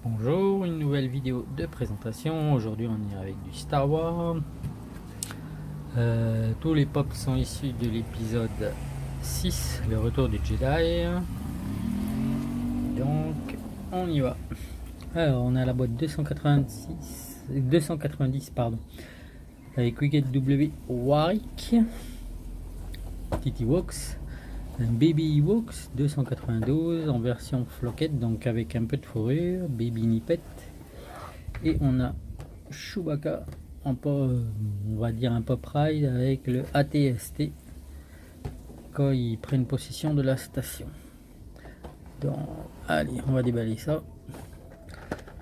Bonjour, une nouvelle vidéo de présentation. Aujourd'hui on est avec du Star Wars. Tous les pops sont issus de l'épisode 6, le retour du Jedi. Donc on y va. Alors on a la boîte 290 pardon, avec Wicked W Warwick, Titi Wox, un Baby Ewoks 292 en version floquette, donc avec un peu de fourrure, Baby Nippet, et on a Chewbacca en pop, on va dire un pop ride avec le ATST quand ils prennent possession de la station. Donc allez, on va déballer ça.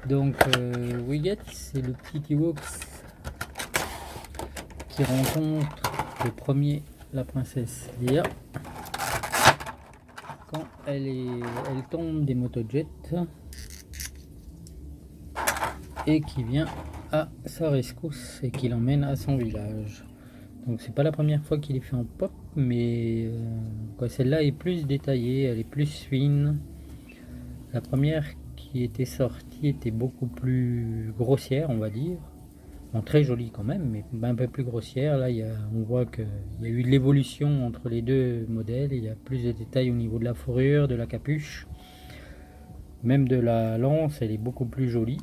Donc Wicket, c'est le petit Ewoks qui rencontre le premier la princesse Leia quand elle tombe des motojets et qui vient à sa rescousse et qui l'emmène à son village. Donc c'est pas la première fois qu'il est fait en pop, mais celle-là est plus détaillée, elle est plus fine. La première qui était sortie était beaucoup plus grossière, on va dire. Bon, très jolie quand même, mais un peu plus grossière. Là, on voit qu'il y a eu de l'évolution entre les deux modèles. Il y a plus de détails au niveau de la fourrure, de la capuche, même de la lance. Elle est beaucoup plus jolie.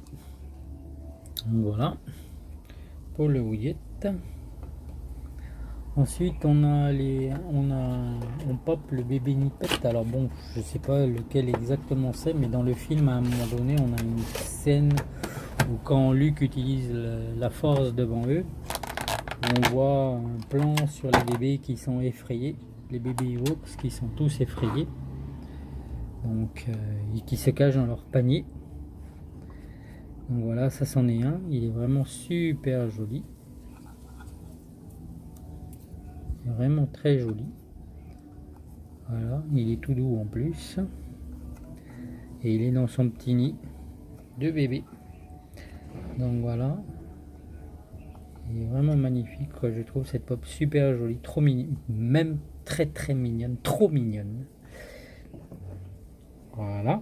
Donc voilà pour le Wicket. Ensuite, on pop le bébé Nippet. Alors bon, je sais pas lequel exactement c'est, mais dans le film, à un moment donné, on a une scène où quand Luke utilise la force devant eux, on voit un plan sur les bébés qui sont effrayés, les bébés Ewoks qui sont tous effrayés, donc qui se cachent dans leur panier. Donc voilà, ça c'en est un, il est vraiment super joli, vraiment très joli. Voilà, il est tout doux en plus, et il est dans son petit nid de bébé. Donc voilà, il est vraiment magnifique, quoi. Je trouve cette pop super jolie, trop mignonne, même très mignonne, trop mignonne. Voilà.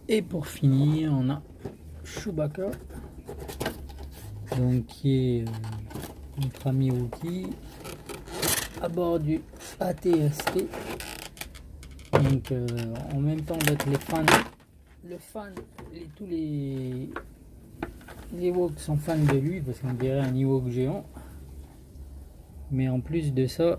Et pour finir, on a Chewbacca, donc qui est notre ami Wookie à bord du ATST. Donc en même temps d'être tous les Ewoks sont fans de lui parce qu'on dirait un Ewok géant. Mais en plus de ça,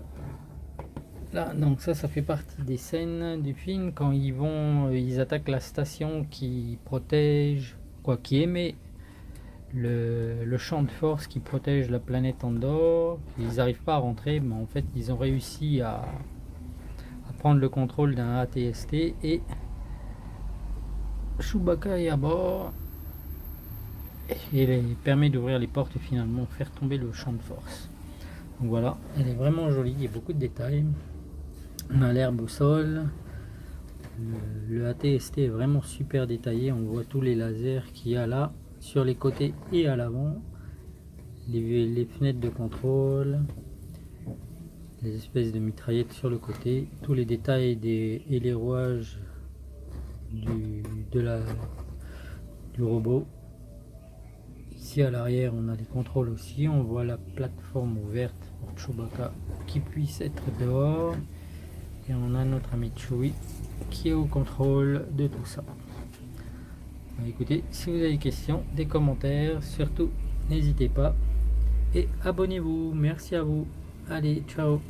là, donc ça fait partie des scènes du film quand ils attaquent la station qui protège, qui émet le champ de force qui protège la planète Andorre. Ils n'arrivent pas à rentrer, mais en fait ils ont réussi à prendre le contrôle d'un ATST et Chewbacca est à bord et il permet d'ouvrir les portes et finalement faire tomber le champ de force. Donc voilà, elle est vraiment jolie, il y a beaucoup de détails. On a l'herbe au sol, le ATST est vraiment super détaillé, on voit tous les lasers qu'il y a là sur les côtés et à l'avant, les fenêtres de contrôle, les espèces de mitraillettes sur le côté, tous les détails et les rouages du robot. Ici à l'arrière on a les contrôles aussi, on voit la plateforme ouverte pour Chewbacca qui puisse être dehors, et on a notre ami Chewie qui est au contrôle de tout ça. Écoutez, si vous avez des questions, des commentaires, surtout n'hésitez pas et abonnez-vous. Merci à vous. Allez, ciao.